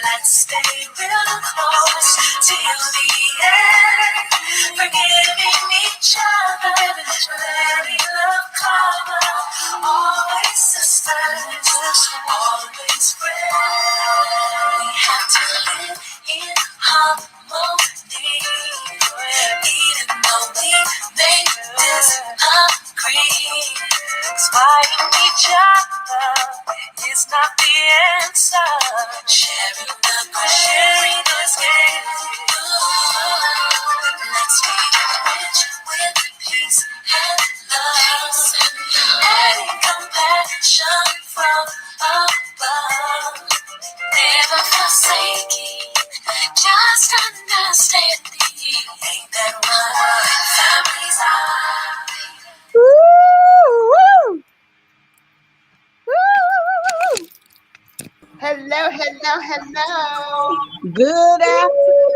let's stay real close till the end. Forgiving each other, letting love cover. Always sisters, always friends. We have to live in harmony, even though we may disagree. Fighting each other is not the answer. Sharing the game. Let's be rich with peace and love, adding compassion from above. Never forsaking, just understanding. Ain't that what families are? Woo! Woo! Hello, hello, hello. Good afternoon.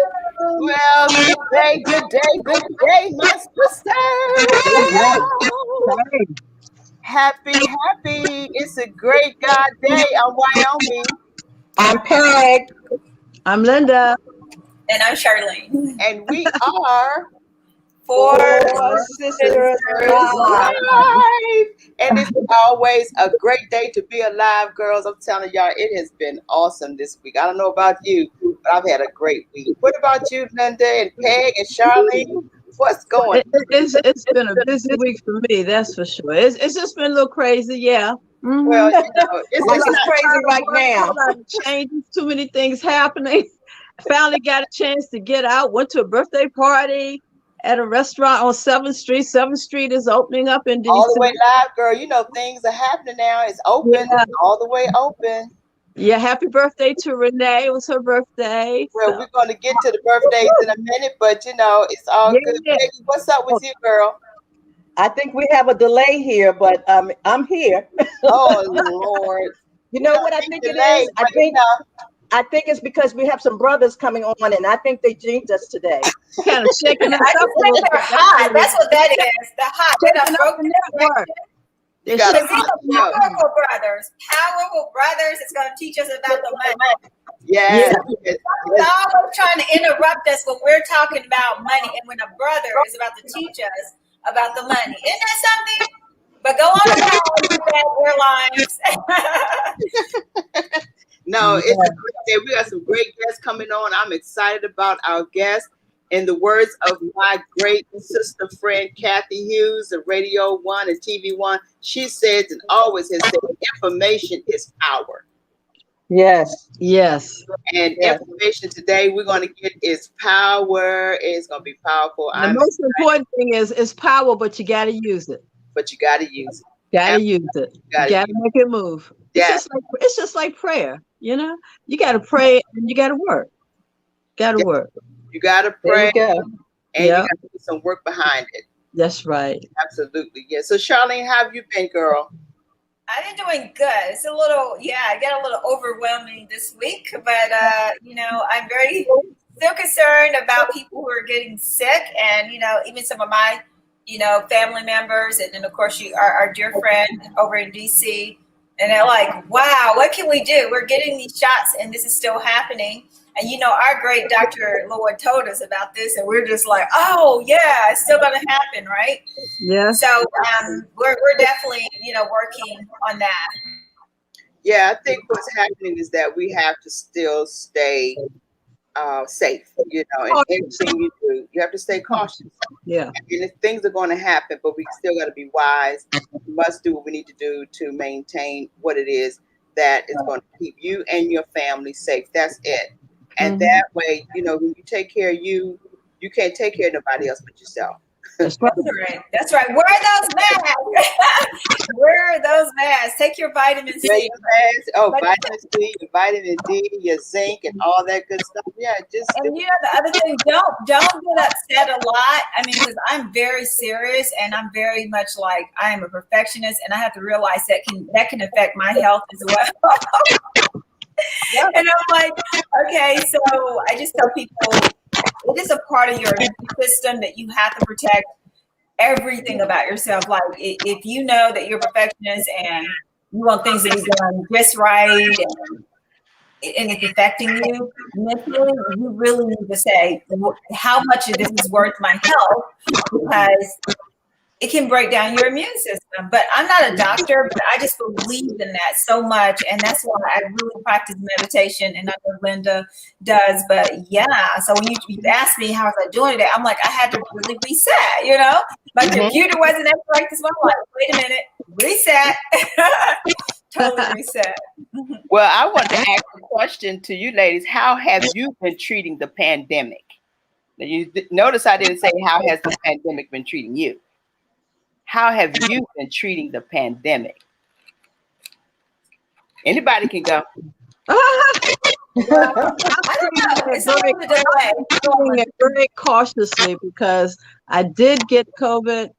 Well, good day, my sister. Happy. It's a great God day. I'm Wyoming. I'm Peg. I'm Linda. And I'm Charlene. And we are 4Sisters live. And it's always a great day to be alive, girls. I'm telling y'all, it has been awesome this week. I don't know about you, but I've had a great week. What about you, Linda and Peg and Charlene? What's going on? It's been a busy week for me, that's for sure. It's just been a little crazy, yeah. Mm-hmm. Well, you know, it's crazy right now. Changes, too many things happening. Finally got a chance to get out. Went to a birthday party at a restaurant on 7th Street. 7th Street is opening up in DC. All the way live, girl. You know, things are happening now. It's open, all the way open. Yeah, happy birthday to Renee. It was her birthday. Well, we're going to get to the birthdays in a minute, but, you know, it's all good. Yeah. Baby, what's up with you, girl? I think we have a delay here, but I'm here. Oh, Lord. You know what I think it is? I think it's because we have some brothers coming on, and I think they jinxed us today. Kind of shaking us up. I think they're hot. That's what that is. The hot. You got powerful brothers. It's going to teach us about the money. Yeah. They're always trying to interrupt us when we're talking about money, and when a brother is about to teach us about the money. Isn't that something? But go on about airlines. No, it's a great day. We got some great guests coming on. I'm excited about our guests. In the words of my great sister friend, Kathy Hughes of Radio 1 and TV 1, she says and always has said, information is power. Yes. And information today we're going to get is power. It's going to be powerful. The most important thing is power, but you got to use it. But you got to use it. Got to use it. You got to make it move. Yeah. It's just like prayer, you know? You got to pray and you got to work. Work. You got to pray and you got to put some work behind it. That's right. Absolutely. Yeah. So, Charlene, how have you been, girl? I've been doing good. It's a little, I got a little overwhelming this week, but, you know, I'm very still concerned about people who are getting sick and, you know, even some of my, you know, family members. And then, of course, our dear friend over in DC. And they're like, wow, what can we do? We're getting these shots and this is still happening. And, you know, our great Dr. Lloyd told us about this, and we're just like, oh, yeah, it's still going to happen, right? Yeah. So we're definitely, you know, working on that. Yeah, I think what's happening is that we have to still stay safe, you know, and everything you do, you have to stay cautious. Yeah. And things are going to happen, but we still got to be wise. We must do what we need to do to maintain what it is that is going to keep you and your family safe. That's it. And that way, you know, when you take care of you, you can't take care of nobody else but yourself. That's right. That's right. Wear those masks. Wear those masks. Take your vitamin C. Vitamin C, your vitamin D, your zinc, and all that good stuff. Yeah, just. And you know the other thing, don't get upset a lot. I mean, because I'm very serious, and I'm very much like I am a perfectionist, and I have to realize that can affect my health as well. And I'm like, okay, so I just tell people it is a part of your system that you have to protect everything about yourself. Like if you know that you're a perfectionist and you want things to be done just right, and and it's affecting you mentally, you really need to say how much of this is worth my health, because it can break down your immune system. But I'm not a doctor, but I just believe in that so much. And that's why I really practice meditation. And I know Linda does. But yeah, so when you asked me how was I doing today, I'm like, I had to really reset, you know? My computer wasn't acting right this morning. I'm like, wait a minute, reset. Totally reset. Well, I want to ask a question to you ladies. How have you been treating the pandemic? Now, you notice I didn't say how has the pandemic been treating you. How have you been treating the pandemic? Anybody can go. I don't know. It's Very, doing it very cautiously, because I did get COVID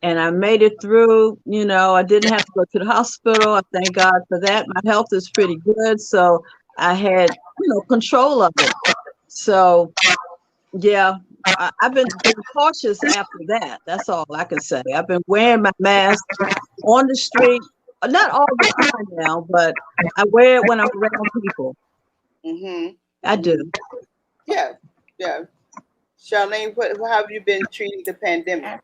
and I made it through. You know, I didn't have to go to the hospital. I thank God for that. My health is pretty good, so I had, control of it. So yeah, I've been cautious after that. That's all I can say. I've been wearing my mask on the street, not all the time now, but I wear it when I'm around people. I do. Yeah. Charlene, how have you been treating the pandemic?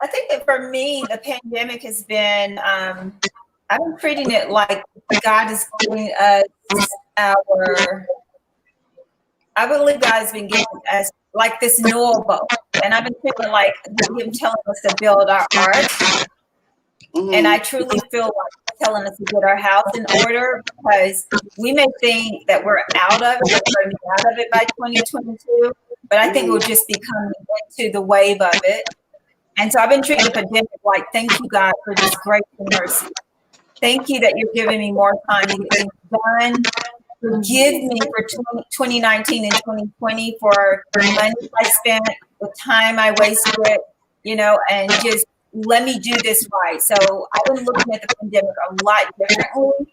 I think that for me, the pandemic has been, I've been treating it like God is giving us I believe God has been giving us like this Noah boat. And I've been feeling like Him telling us to build our ark. And I truly feel like telling us to get our house in order, because we may think that we're out of it, we're going to be out of it by 2022, but I think we'll just be coming into the wave of it. And so I've been treating the pandemic like, thank you, God, for this grace and mercy. Thank you that you're giving me more time to get things done. Forgive me for 2019 and 2020 for money I spent, the time I wasted, and just let me do this right. So I've been looking at the pandemic a lot differently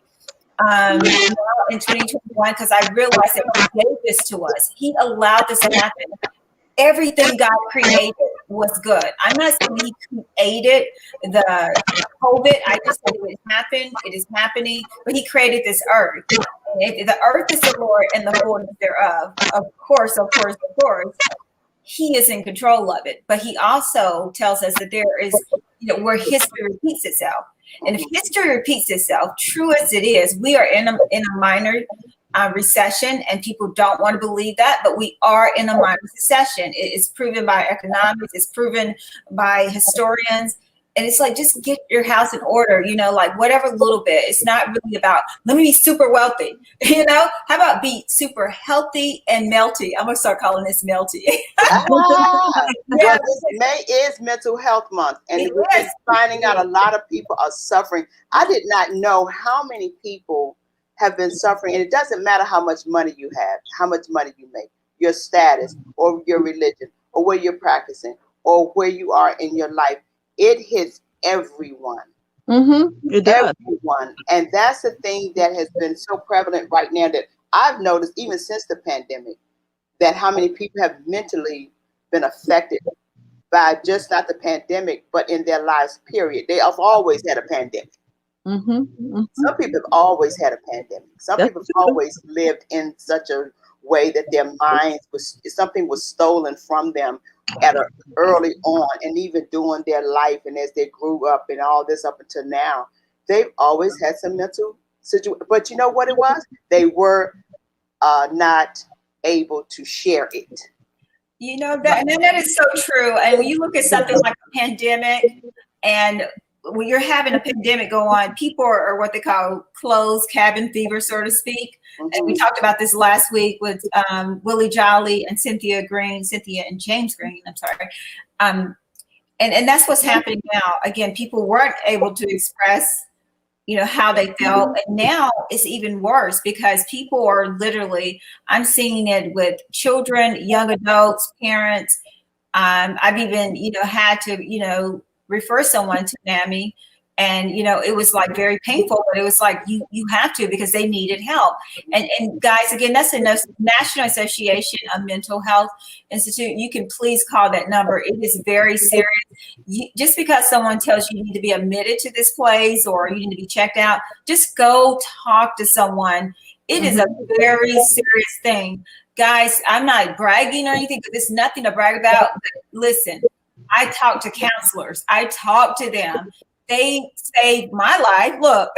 in 2021, because I realized that He gave this to us. He allowed this to happen. Everything God created was good. I'm not saying He created the COVID. I just said it happened. It is happening. But He created this earth. The earth is the Lord and the fullness thereof. Of course. He is in control of it. But He also tells us that there is, where history repeats itself. And if history repeats itself, true as it is, we are in a minor recession, and people don't want to believe that, but we are in a minor recession. It is proven by economics, it's proven by historians, and it's like, just get your house in order, like whatever little bit. It's not really about, let me be super wealthy, how about be super healthy and melty? I'm gonna start calling this melty. Well, May is Mental Health Month, and we're finding out a lot of people are suffering. I did not know how many people have been suffering, and it doesn't matter how much money you have, how much money you make, your status, or your religion, or where you're practicing, or where you are in your life. It hits everyone. It does. Everyone. And that's the thing that has been so prevalent right now, that I've noticed even since the pandemic, that how many people have mentally been affected by just not the pandemic, but in their lives, period. They have always had a pandemic. Some people have always had a pandemic. Some people have always lived in such a way that their minds something was stolen from them at an early on, and even during their life, and as they grew up and all this up until now, they've always had some mental situation. But you know what it was? They were not able to share it. That is so true. And when you look at something like a pandemic, and when you're having a pandemic go on, people are what they call closed cabin fever, so to speak. And we talked about this last week with Willie Jolly and Cynthia and James Green. I'm sorry. And that's what's happening now. Again, people weren't able to express, how they felt. And now it's even worse, because people are literally, I'm seeing it with children, young adults, parents. I've even, had to, refer someone to NAMI And, you know, it was like very painful, but it was like, you have to, because they needed help. And guys, again, that's the National Association of Mental Health Institute. You can please call that number. It is very serious. Just because someone tells you need to be admitted to this place or you need to be checked out, just go talk to someone. It is a very serious thing. Guys, I'm not bragging or anything, because there's nothing to brag about. But listen, I talk to counselors. I talk to them. They saved my life. Look,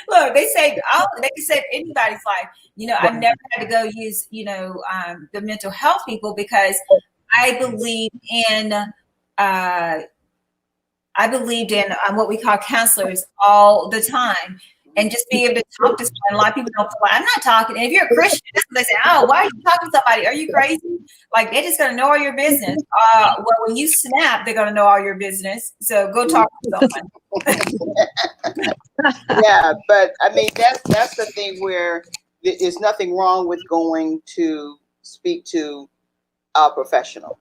look, they can save anybody's life. You know, I've never had to go use, you know, the mental health people, because I believe in what we call counselors all the time. And just being able to talk to someone. A lot of people don't feel like, I'm not talking. And if you're a Christian, they say, oh, why are you talking to somebody? Are you crazy? Like, they're just going to know all your business. Well, when you snap, they're going to know all your business. So go talk to someone. Yeah, but I mean, that's the thing where there's nothing wrong with going to speak to a professional.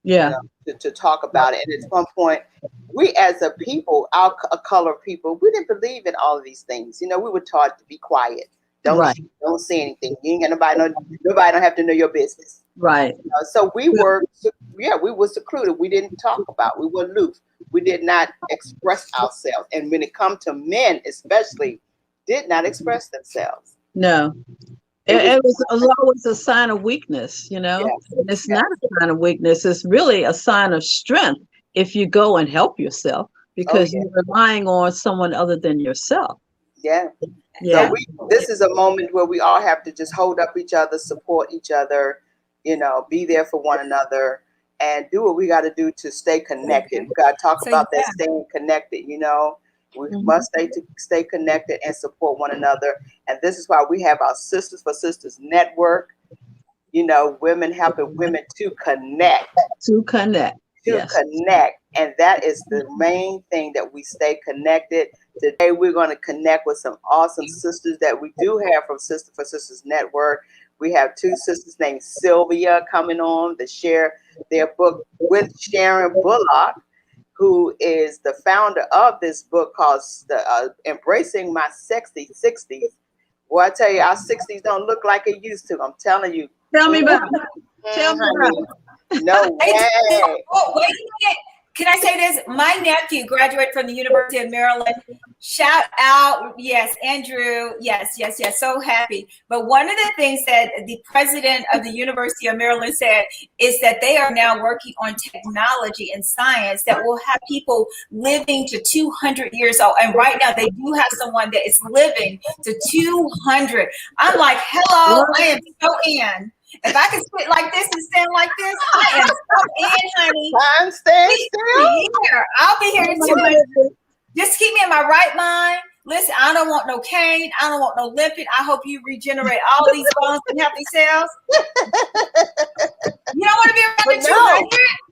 Yeah. You know, to talk about it. And at one point, we as a people, our color people, we didn't believe in all of these things. You know, we were taught to be quiet. Don't say anything. You ain't got nobody don't have to know your business. Right. You know, so we were secluded. We didn't talk about. We were aloof. We did not express ourselves. And when it comes to men, especially, did not express themselves. No. It was always a sign of weakness, you know. Yes. It's not a sign of weakness. It's really a sign of strength if you go and help yourself, because you're relying on someone other than yourself. Yeah. Yeah. So this is a moment where we all have to just hold up each other, support each other, you know, be there for one another, and do what we got to do to stay connected. We got to talk about that staying connected, you know. We must stay connected and support one another. And this is why we have our Sisters for Sisters network, you know, women helping women to connect. Connect. And that is the main thing, that we stay connected. Today, we're going to connect with some awesome sisters that we do have from Sister for Sisters network. We have two sisters named Sylvia coming on to share their book with Sharon Bullock, who is the founder of this book called Embracing My Sexy 60s. Well, I tell you, our 60s don't look like it used to. I'm telling you. Tell me about it. Tell me about it. No way. Oh, wait a minute. Can I say this? My nephew graduated from the University of Maryland. Shout out. Yes, Andrew. Yes. So happy. But one of the things that the president of the University of Maryland said is that they are now working on technology and science that will have people living to 200 years old. And right now they do have someone that is living to 200. I'm like, hello, I am so in. If I can sit like this and stand like this, I am so in, honey. I'm staying still. I'll be here too. Just keep me in my right mind. Listen, I don't want no cane. I don't want no limping. I hope you regenerate all these bones and healthy cells. You don't want to be around the 200?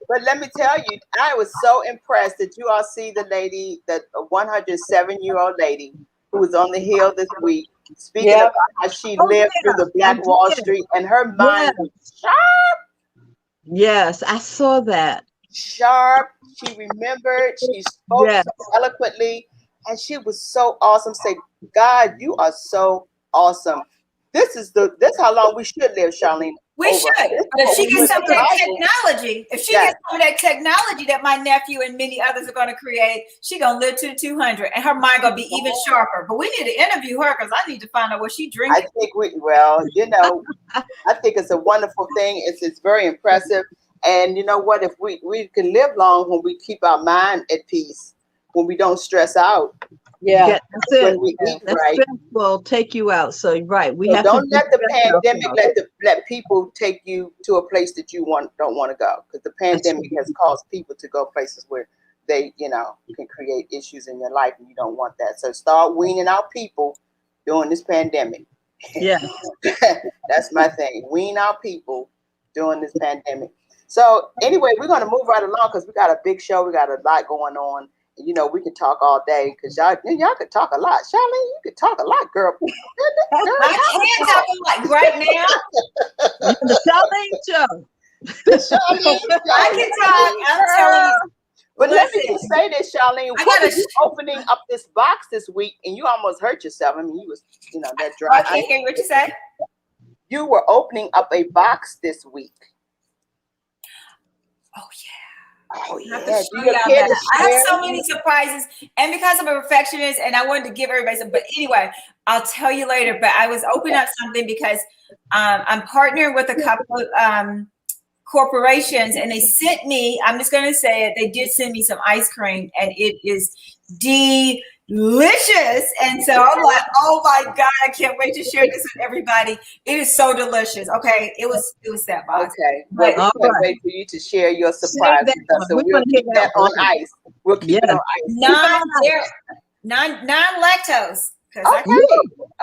But let me tell you, I was so impressed that you all see the lady, that 107-year-old lady who was on the Hill this week, speaking about how she lived through the Black Wall Street, and her mind was sharp. Yes, I saw that. Sharp. She remembered. She spoke so eloquently, and she was so awesome. Say, God, you are so awesome. This how long we should live, Charlene. We should. But if she gets some of that technology, that my nephew and many others are going to create, she's going to live to 200, and her mind going to be even sharper. But we need to interview her, because I need to find out what she drinks. I think I think it's a wonderful thing. It's very impressive. And you know what? If we can live long when we keep our mind at peace, when we don't stress out. Yeah, that's it. When we eat right, stress will take you out. So we have don't to let the pandemic let people take you to a place that you don't want to go, because the pandemic has caused people to go places where they can create issues in your life, and you don't want that. So start weaning out people during this pandemic. Yeah, that's my thing. Wean out people during this pandemic. So anyway, we're going to move right along, because we got a big show. We got a lot going on. You know, we could talk all day, because y'all could talk a lot. Charlene, you could talk a lot, girl. I can't talk a lot right now. The Charlene show. Charlene, I can talk. I'm telling you. But let me Listen, just say this, Charlene. I What gotta was you opening up this box this week, and you almost hurt yourself? I mean, you was, that dry. I can't hear what you said. You were opening up a box this week. Oh yeah. Oh I have yeah. to Do show you y'all care that. to I have share? so many surprises, and because I'm a perfectionist, and I wanted to give everybody some. But anyway, I'll tell you later. But I was opening up something because I'm partnering with a couple of corporations, and they sent me. I'm just going to say it. They did send me some ice cream, and it is delicious. And so I'm like, oh my God, I can't wait to share this with everybody. It is so delicious. Okay, it was that box. Okay. Well, we All can't right. wait for you to share your Save surprise that with us. one. So We're we'll gonna hear keep that that on one. ice. We'll keep it Yeah. on ice. Non-lactose.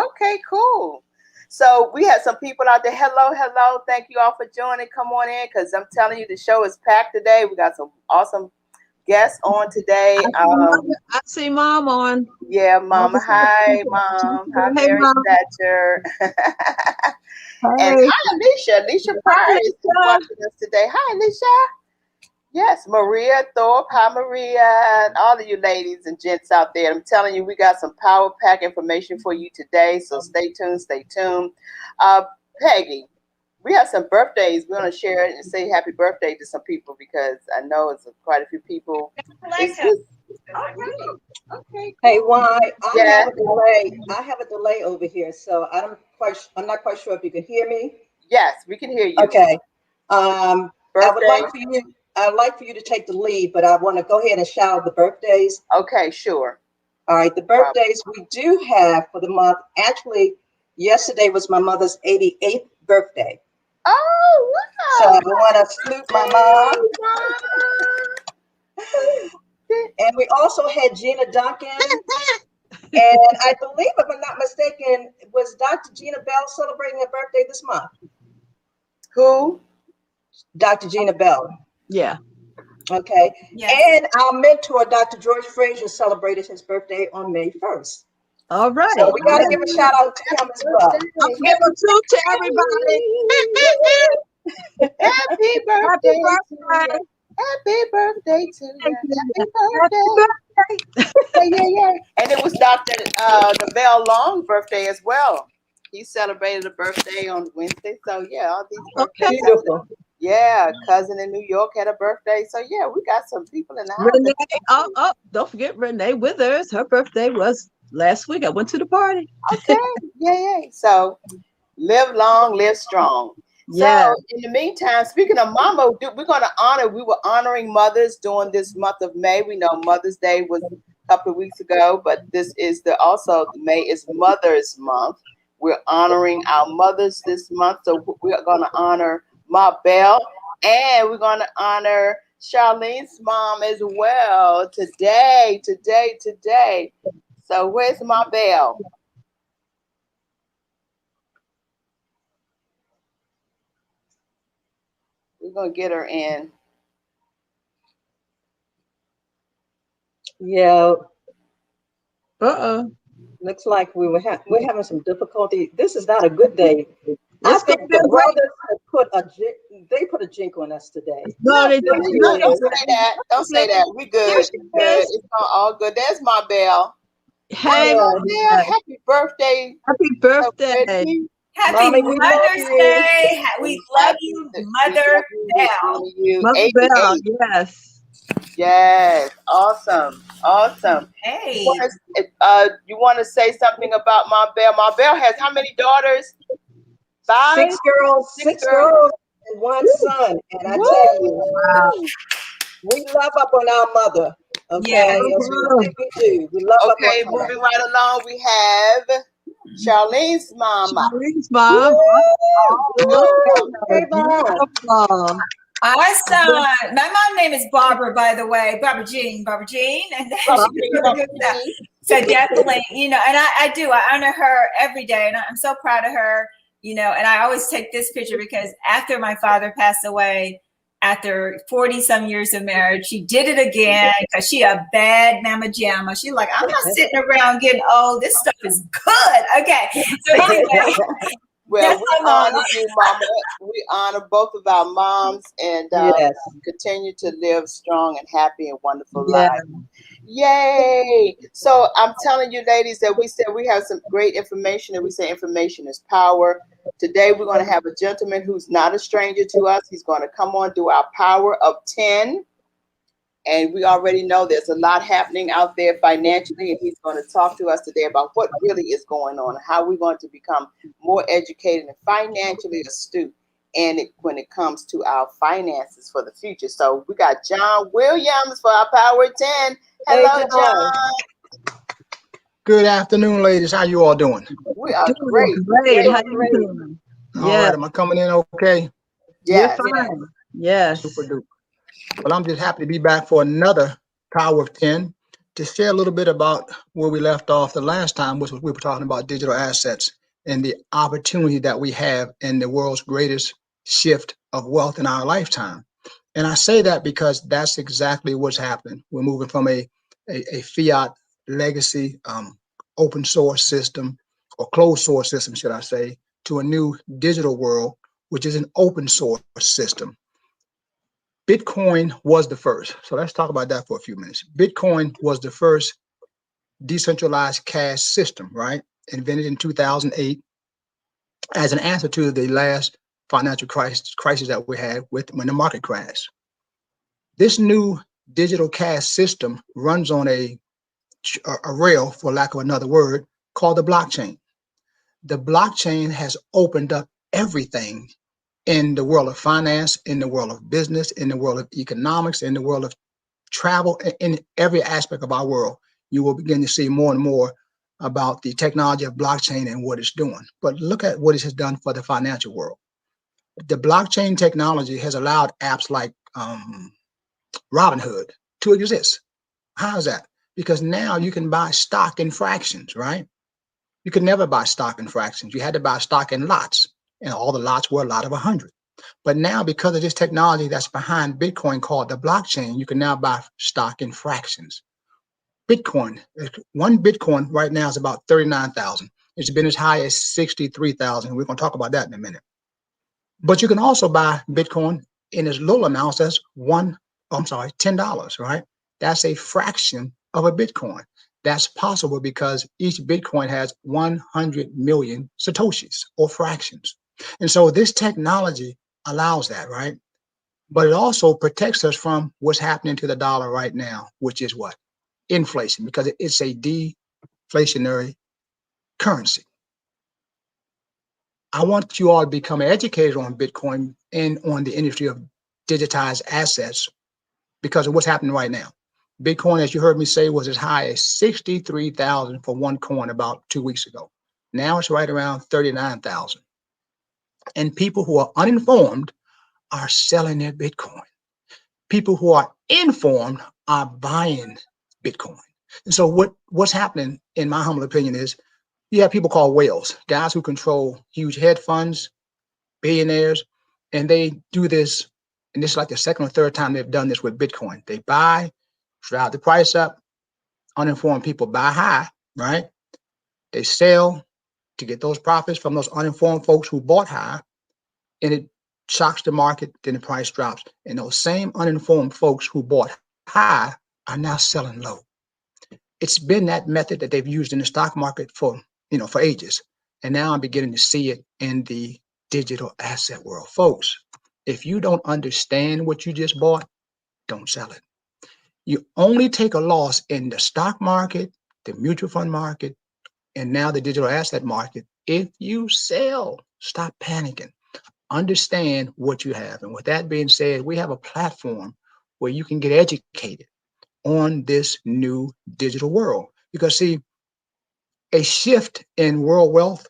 Okay, cool. So we have some people out there. Hello. Thank you all for joining. Come on in, because I'm telling you, the show is packed today. We got some awesome guests on today. I see Mom on. Yeah, Mama. Hi, Mom. Hi, Hey, Mary Mom. Thatcher. And Hey. hi, Alicia. Alicia Pryor is watching us today. Hi, Alicia. Yes, Maria Thorpe. Hi, Maria. And all of you ladies and gents out there. I'm telling you, we got some power pack information for you today. So stay tuned. Peggy, we have some birthdays. We're going to share it and say happy birthday to some people, because I know it's quite a few people. Okay. Hey, why? Yeah. I have a delay over here, so I'm not quite sure if you can hear me. Yes, we can hear you. Okay. I would Birthday. like for you to take the lead, but I want to go ahead and shout out the birthdays. Okay, sure. All right, the birthdays we do have for the month. Actually, yesterday was my mother's 88th birthday. Oh, wow. So I want to salute my mom. And we also had Gina Duncan. And I believe, if I'm not mistaken, was Dr. Gina Bell celebrating her birthday this month? Who? Dr. Gina Bell. Yeah. Okay. Yes. And our mentor, Dr. George Frazier, celebrated his birthday on May 1st. All right. So we got to give a shout out to him as well. I'll give a toot to everybody. Happy birthday. Happy birthday to you. Happy birthday. Yeah. And it was Dr. Lavelle Long's birthday as well. He celebrated a birthday on Wednesday. So yeah, all these birthdays. Beautiful. Yeah, cousin in New York had a birthday. So yeah, we got some people in the house. Renee, don't forget Renee Withers. Her birthday was last week. I went to the party. Okay. Yeah. So live long, live strong. Yeah. So in the meantime, speaking of mama, we were honoring mothers during this month of May. We know Mother's Day was a couple of weeks ago, but this is May is Mother's Month. We're honoring our mothers this month. So we're going to honor Ma Bell, and we're going to honor Charlene's mom as well today. So where's Ma Bell? We're going to get her in. Yeah. Looks like we're having some difficulty. This is not a good day. I think the brothers put a jink on us today. No, they didn't. Don't say that. Don't say that. We good. It's all good. There's Ma Bell. Hey, happy birthday. Happy birthday. Happy Mother's Day. We love you, Mother Bell. Mother Bell, yes. Yes. Awesome. Hey. You want to say something about Ma Bell? Ma Bell has how many daughters? 5? 6 girls. 6 girls and 1 son. And I tell you, we love up on our mother. Okay. Yeah. We do. We love up on her. Moving right along, we have Charlene's mama. Charlene's mom. Awesome. My mom's name is Barbara, by the way. Barbara Jean. And so definitely, and I honor her every day. And I'm so proud of her, and I always take this picture because after my father passed away, after 40 some years of marriage, she did it again because she a bad mama jamma. She's like, I'm not sitting around getting old. This stuff is good. Okay. So anyway. Well, honor you, Mama. We honor both of our moms and Yes. continue to live strong and happy and wonderful Yeah. lives. Yay! So I'm telling you, ladies, that we said we have some great information, and we say information is power. Today we're going to have a gentleman who's not a stranger to us. He's going to come on, do our power of 10. And we already know there's a lot happening out there financially, and he's going to talk to us today about what really is going on and how we're going to become more educated and financially astute when it comes to our finances for the future. So we got John Williams for our Power 10. Hello, Hey, John. John. Good afternoon, ladies. How you all doing? We are Doing great. great. How you Great. doing? All Yeah. right. Am I coming in okay? You're Yes. fine. Yes. Super duper. Well, I'm just happy to be back for another Power of 10 to share a little bit about where we left off the last time, which was we were talking about digital assets and the opportunity that we have in the world's greatest shift of wealth in our lifetime. And I say that because that's exactly what's happening. We're moving from a fiat legacy open source system, or closed source system, should I say, to a new digital world, which is an open source system. Bitcoin was the first. So let's talk about that for a few minutes. Bitcoin was the first decentralized cash system, right? Invented in 2008 as an answer to the last financial crisis that we had when the market crashed. This new digital cash system runs on a rail, for lack of another word, called the blockchain. The blockchain has opened up everything in the world of finance, in the world of business, in the world of economics, in the world of travel, in every aspect of our world. You will begin to see more and more about the technology of blockchain and what it's doing. But look at what it has done for the financial world. The blockchain technology has allowed apps like Robinhood to exist. How is that? Because now you can buy stock in fractions, right? You could never buy stock in fractions. You had to buy stock in lots, and all the lots were a lot of 100. But now, because of this technology that's behind Bitcoin called the blockchain, you can now buy stock in fractions. Bitcoin, one Bitcoin right now is about 39,000. It's been as high as 63,000. We're going to talk about that in a minute. But you can also buy Bitcoin in as little amounts as $10, right? That's a fraction of a Bitcoin. That's possible because each Bitcoin has 100 million Satoshis, or fractions. And so this technology allows that, right? But it also protects us from what's happening to the dollar right now, which is what? Inflation, because it's a deflationary currency. I want you all to become educated on Bitcoin and on the industry of digitized assets because of what's happening right now. Bitcoin, as you heard me say, was as high as 63,000 for one coin about 2 weeks ago. Now it's right around 39,000. And people who are uninformed are selling their Bitcoin. People who are informed are buying Bitcoin. And so what's happening, in my humble opinion, is you have people called whales, guys who control huge hedge funds, billionaires, and they do this, and this is like the second or third time they've done this with Bitcoin. They buy, drive the price up, uninformed people buy high, right? They sell to get those profits from those uninformed folks who bought high, and it shocks the market, then the price drops. And those same uninformed folks who bought high are now selling low. It's been that method that they've used in the stock market for ages. And now I'm beginning to see it in the digital asset world. Folks, if you don't understand what you just bought, don't sell it. You only take a loss in the stock market, the mutual fund market, and now the digital asset market if you sell. Stop panicking. Understand what you have. And with that being said, we have a platform where you can get educated on this new digital world. Because see, a shift in world wealth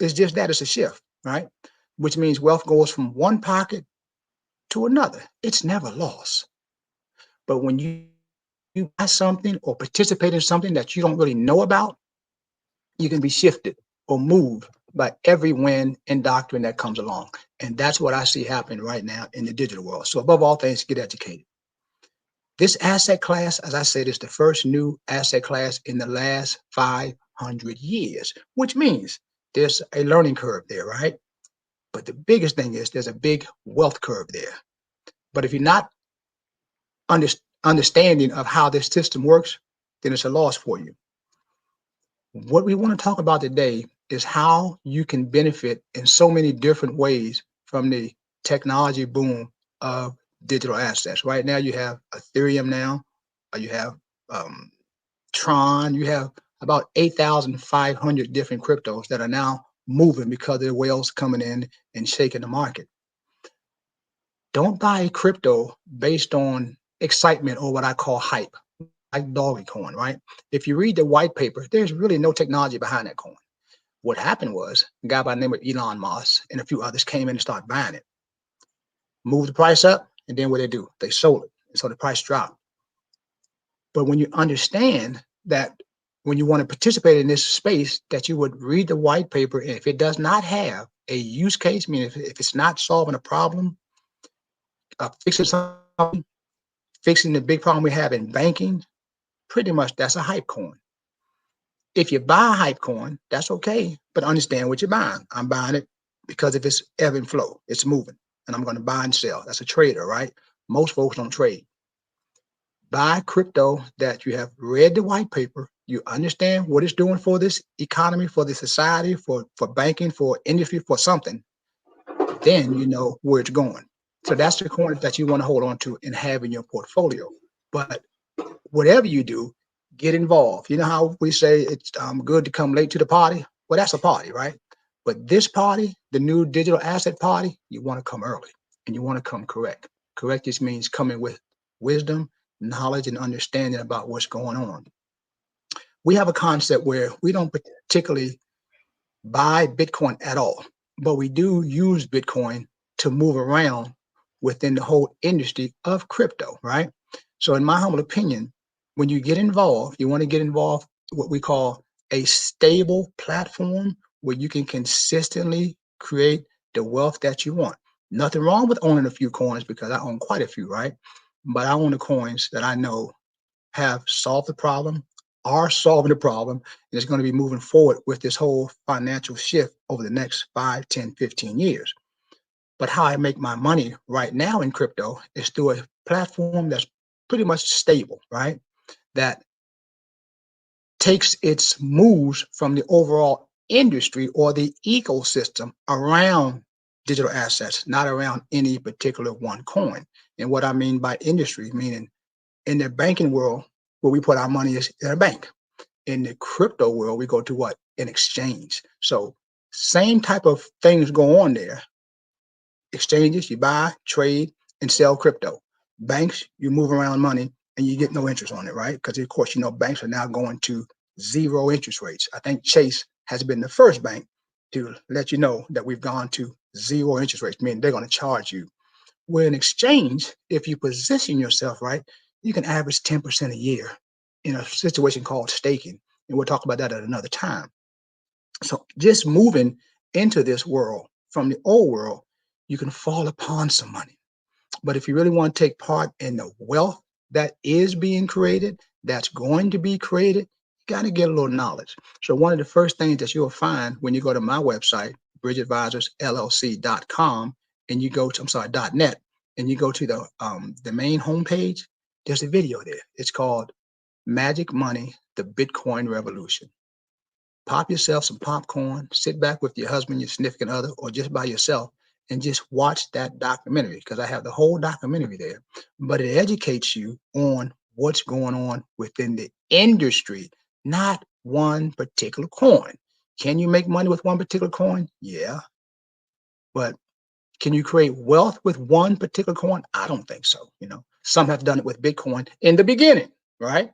is just that, it's a shift, right? Which means wealth goes from one pocket to another. It's never lost. But when you buy something or participate in something that you don't really know about, you can be shifted or moved by every wind and doctrine that comes along. And that's what I see happening right now in the digital world. So above all things, get educated. This asset class, as I said, is the first new asset class in the last 500 years, which means there's a learning curve there, right? But the biggest thing is there's a big wealth curve there. But if you're not understanding of how this system works, then it's a loss for you. What we want to talk about today is how you can benefit in so many different ways from the technology boom of digital assets. Right now, you have Ethereum now, you have Tron, you have about 8,500 different cryptos that are now moving because of the whales coming in and shaking the market. Don't buy crypto based on excitement or what I call hype, like Dogecoin, right? If you read the white paper, there's really no technology behind that coin. What happened was a guy by the name of Elon Musk and a few others came in and started buying it, moved the price up, and then what they do? They sold it, and so the price dropped. But when you understand that when you want to participate in this space, that you would read the white paper, and if it does not have a use case, meaning if it's not solving a problem, fixing something, fixing the big problem we have in banking, pretty much that's a hype coin. If you buy a hype coin, that's okay, but understand what you're buying. I'm buying it because if it's ebb and flow, it's moving, and I'm going to buy and sell. That's a trader, right? Most folks don't trade. Buy crypto that you have read the white paper, you understand what it's doing for this economy, for the society, for banking, for industry, for something, then you know where it's going. So that's the coin that you want to hold on to and have in your portfolio. But whatever you do, get involved. You know how we say it's good to come late to the party? Well, that's a party, right? But this party, the new digital asset party, you want to come early and you want to come correct. Correct just means coming with wisdom, knowledge, and understanding about what's going on. We have a concept where we don't particularly buy Bitcoin at all, but we do use Bitcoin to move around within the whole industry of crypto, right? So in my humble opinion, when you get involved, you want to get involved what we call a stable platform where you can consistently create the wealth that you want. Nothing wrong with owning a few coins because I own quite a few, right? But I own the coins that I know have solved the problem, are solving the problem, and is going to be moving forward with this whole financial shift over the next 5, 10, 15 years. But how I make my money right now in crypto is through a platform that's pretty much stable, right? That takes its moves from the overall industry or the ecosystem around digital assets, not around any particular one coin. And what I mean by industry, meaning in the banking world, where we put our money is in a bank. In the crypto world, we go to what? An exchange. So same type of things go on there. Exchanges, you buy, trade, and sell crypto. Banks, you move around money and you get no interest on it, right? Because of course, you know, banks are now going to zero interest rates. I think Chase has been the first bank to let you know that we've gone to zero interest rates, meaning they're going to charge you. Where in exchange, if you position yourself right, you can average 10% a year in a situation called staking. And we'll talk about that at another time. So just moving into this world from the old world, you can fall upon some money. But if you really want to take part in the wealth that is being created, that's going to be created, you got to get a little knowledge. So one of the first things that you'll find when you go to my website, bridgeadvisorsllc.com, and you go to, .net, and you go to the main homepage, there's a video there. It's called Magic Money, the Bitcoin Revolution. Pop yourself some popcorn, sit back with your husband, your significant other, or just by yourself, and just watch that documentary, because I have the whole documentary there. But it educates you on what's going on within the industry, not one particular coin. Can you make money with one particular coin? Yeah. But can you create wealth with one particular coin? I don't think so. You know, some have done it with Bitcoin in the beginning, right?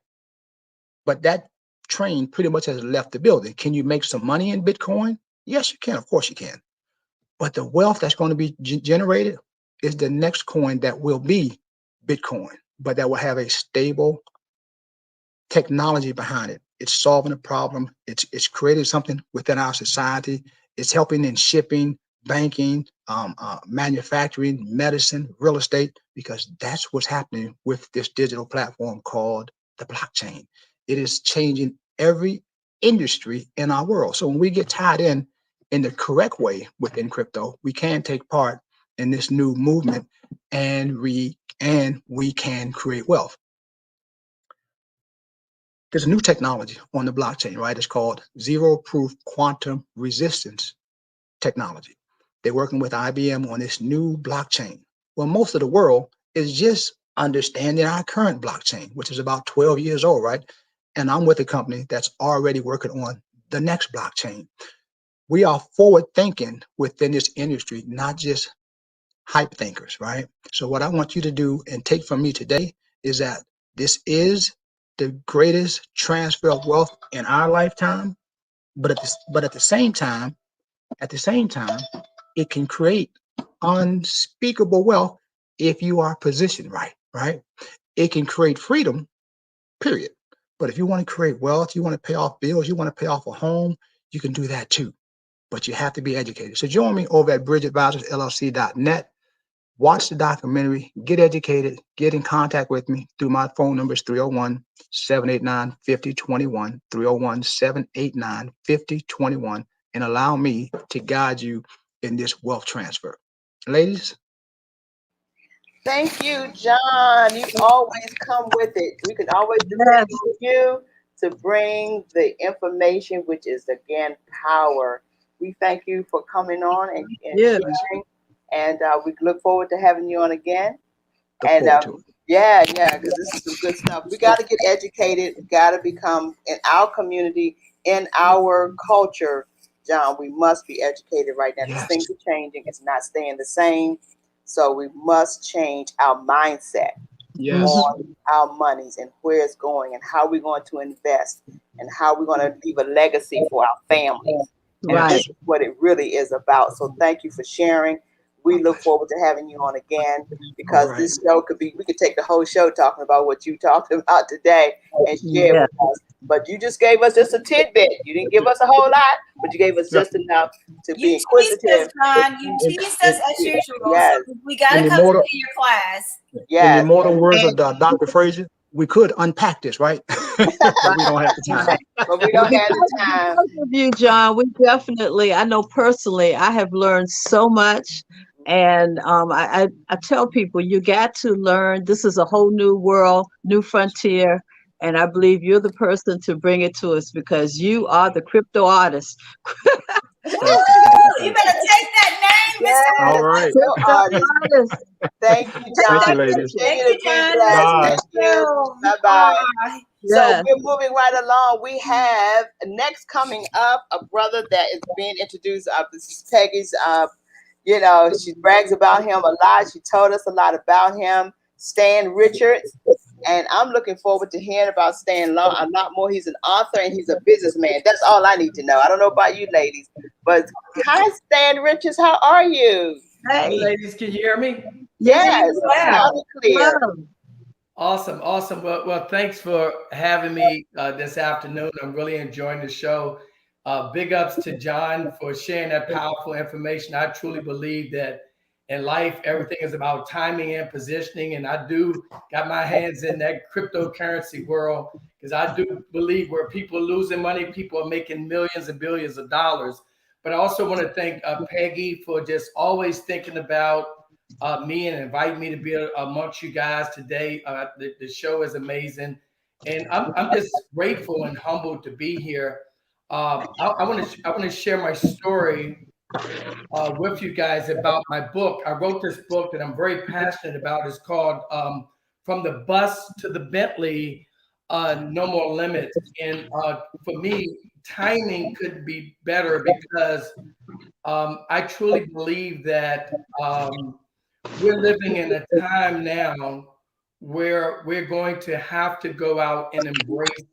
But that train pretty much has left the building. Can you make some money in Bitcoin? Yes, you can. Of course you can. But the wealth that's going to be generated is the next coin that will be Bitcoin, but that will have a stable technology behind it. It's solving a problem. It's creating something within our society. It's helping in shipping, banking, manufacturing, medicine, real estate, because that's what's happening with this digital platform called the blockchain. It is changing every industry in our world. So when we get tied in in the correct way within crypto, we can take part in this new movement, and we can create wealth. There's a new technology on the blockchain, right? It's called zero proof quantum resistance technology. They're working with IBM on this new blockchain. Well, most of the world is just understanding our current blockchain, which is about 12 years old, right? And I'm with a company that's already working on the next blockchain. We are forward thinking within this industry, not just hype thinkers, right? So what I want you to do and take from me today is that this is the greatest transfer of wealth in our lifetime, but at the same time, it can create unspeakable wealth if you are positioned right, right? It can create freedom, period. But if you want to create wealth, you want to pay off bills, you want to pay off a home, you can do that too. But you have to be educated. So join me over at bridgeadvisorsllc.net. Watch the documentary, get educated, get in contact with me through my phone numbers 301-789-5021, 301-789-5021, and allow me to guide you in this wealth transfer. Ladies? Thank you, John. You always come with it. We can always depend on you to bring the information, which is, again, power. We thank you for coming on and sharing. And we look forward to having you on again. Yeah, because this is some good stuff. We got to get educated. We got to become, in our community, in our culture, John, we must be educated right now. Yes. Things are changing. It's not staying the same. So we must change our mindset on our monies and where it's going and how we're going to invest and how we're going to leave a legacy for our families. And this is what it really is about. So thank you for sharing. We look forward to having you on again, because this show we could take the whole show talking about what you talked about today and share with us. But you just gave us just a tidbit. You didn't give us a whole lot, but you gave us just enough to be inquisitive. You teased us as usual. Yes. So we got to come to your class. Yes. In the immortal words of Dr. Frazier, we could unpack this, right? But we don't have the time. But we don't have the time. Because of you, John, we definitely, I know personally, I have learned so much. And I tell people, you got to learn. This is a whole new world, new frontier. And I believe you're the person to bring it to us, because you are the crypto artist. You better take that name. Yes. All right. Artist. Thank you, John. Thank you, ladies. Thank you, John. Bye. Thank you. Bye-bye. So we're moving right along. We have next coming up a brother that is being introduced. This is Peggy's. She brags about him a lot. She told us a lot about him, Stan Richards. And I'm looking forward to hearing about Stan a lot more. He's an author and he's a businessman. That's all I need to know. I don't know about you ladies, but hi, Stan Richards. How are you? Hey, ladies, can you hear me? Yes, loud and clear. Awesome. Well, thanks for having me this afternoon. I'm really enjoying the show. Big ups to John for sharing that powerful information. I truly believe that in life, everything is about timing and positioning. And I do got my hands in that cryptocurrency world, because I do believe where people are losing money, people are making millions and billions of dollars. But I also want to thank Peggy for just always thinking about me and inviting me to be amongst you guys today. The show is amazing. And I'm just grateful and humbled to be here. I want to share my story with you guys about my book. I wrote this book that I'm very passionate about. It's called From the Bus to the Bentley, No More Limits. And for me, timing couldn't be better, because I truly believe that we're living in a time now where we're going to have to go out and embrace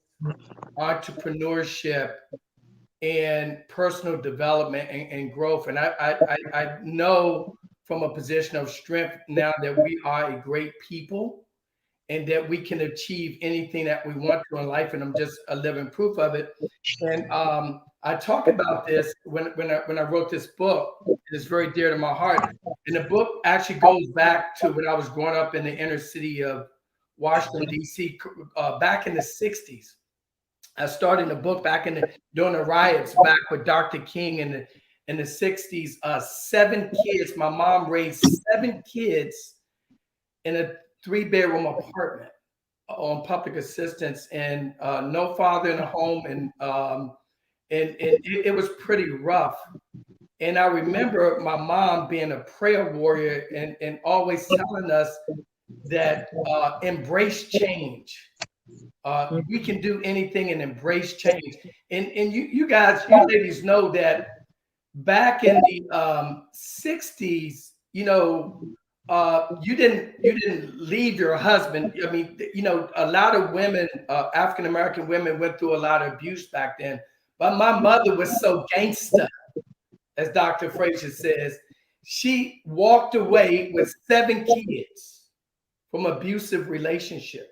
entrepreneurship and personal development and growth. And I know from a position of strength now that we are a great people and that we can achieve anything that we want to in life. And I'm just a living proof of it. And I talk about this when I wrote this book. It's very dear to my heart. And the book actually goes back to when I was growing up in the inner city of Washington, D.C., back in the 60s. I started the book back during the riots back with Dr. King and in the 60s, 7 kids. My mom raised 7 kids in a 3-bedroom apartment on public assistance, and no father in the home, and it was pretty rough. And I remember my mom being a prayer warrior and always telling us that embrace change. We can do anything and embrace change. And you guys, you ladies know that back in the 60s, you know, you didn't leave your husband. I mean, you know, a lot of women, African American women, went through a lot of abuse back then. But my mother was so gangster, as Dr. Frazier says. She walked away with 7 kids from abusive relationship,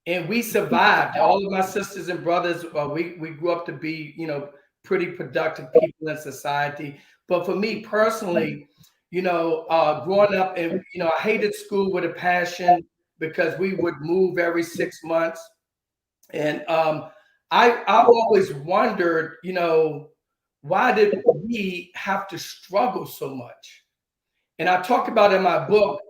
and we survived. All of my sisters and brothers, we grew up to be, you know, pretty productive people in society. But for me personally, you know, growing up, and you know, I hated school with a passion because we would move every 6 months, and I always wondered, you know, why did we have to struggle so much? And I talk about in my book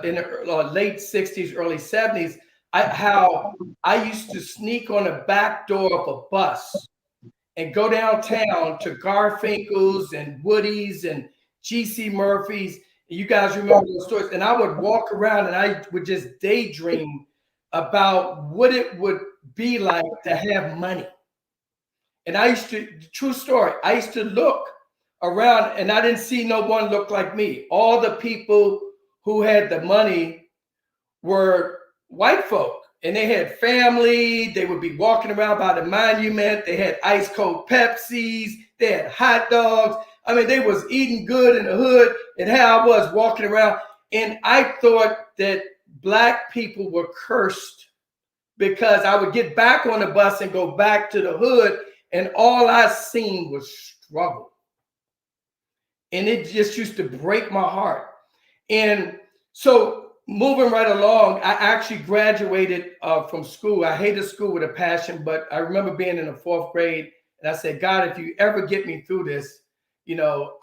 in the late 60s, early 70s, how I used to sneak on the back door of a bus and go downtown to Garfinkel's and Woody's and G.C. Murphy's. You guys remember those stores? And I would walk around and I would just daydream about what it would be like to have money. And I used to, true story, I used to look around and I didn't see no one look like me. All the people who had the money were white folk, and they had family. They would be walking around by the monument. They had ice cold Pepsis. They had hot dogs. I mean, they was eating good in the hood, and how I was walking around. And I thought that Black people were cursed because I would get back on the bus and go back to the hood, and all I seen was struggle. And it just used to break my heart. And so moving right along, I actually graduated from school. I hated school with a passion, but I remember being in the 4th grade, and I said, God, if you ever get me through this, you know,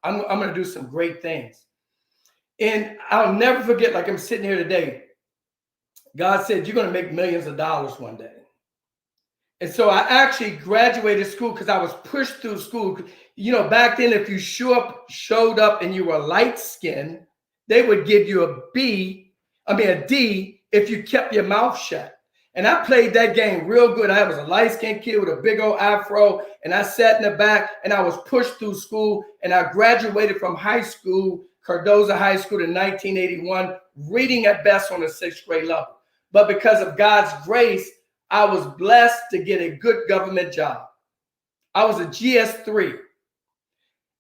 I'm going to do some great things. And I'll never forget, like I'm sitting here today, God said, you're going to make millions of dollars one day. And so I actually graduated school because I was pushed through school. You know, back then, if you showed up and you were light skinned, they would give you a D, if you kept your mouth shut. And I played that game real good. I was a light-skinned kid with a big old afro, and I sat in the back, and I was pushed through school, and I graduated from high school, Cardozo High School, in 1981, reading at best on the 6th grade level. But because of God's grace, I was blessed to get a good government job. I was a GS3.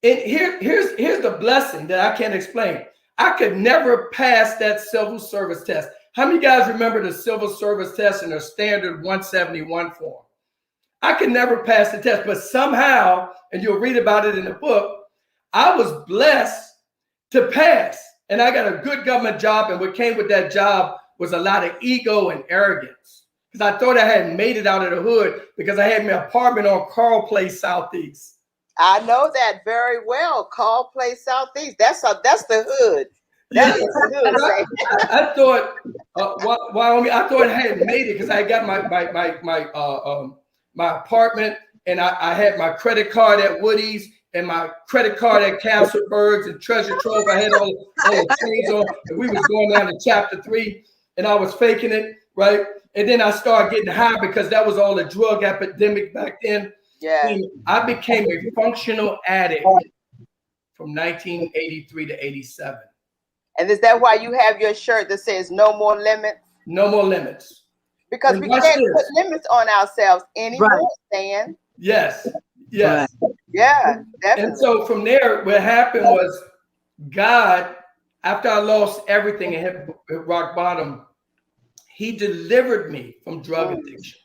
And here's the blessing that I can't explain. I could never pass that civil service test. How many guys remember the civil service test in a standard 171 form? I could never pass the test, but somehow, and you'll read about it in the book, I was blessed to pass. And I got a good government job, and what came with that job was a lot of ego and arrogance. Because I thought I hadn't made it out of the hood because I had my apartment on Carl Place Southeast. I know that very well. Carl Place Southeast. That's the hood. That is the hood. I thought, I thought I hadn't made it because I got my apartment, and I had my credit card at Woody's and my credit card at Castleberg's and Treasure Trove. I had all the chains on, and we was going down to Chapter 3, and I was faking it, right? And then I started getting high because that was all the drug epidemic back then. Yeah. And I became a functional addict from 1983 to 87. And is that why you have your shirt that says "No More Limits"? No more limits. Because we can't put limits on ourselves anymore, Right. Stan. Yes. Right. Yeah, definitely. And so from there, what happened was God, after I lost everything and hit rock bottom, He delivered me from drug addiction.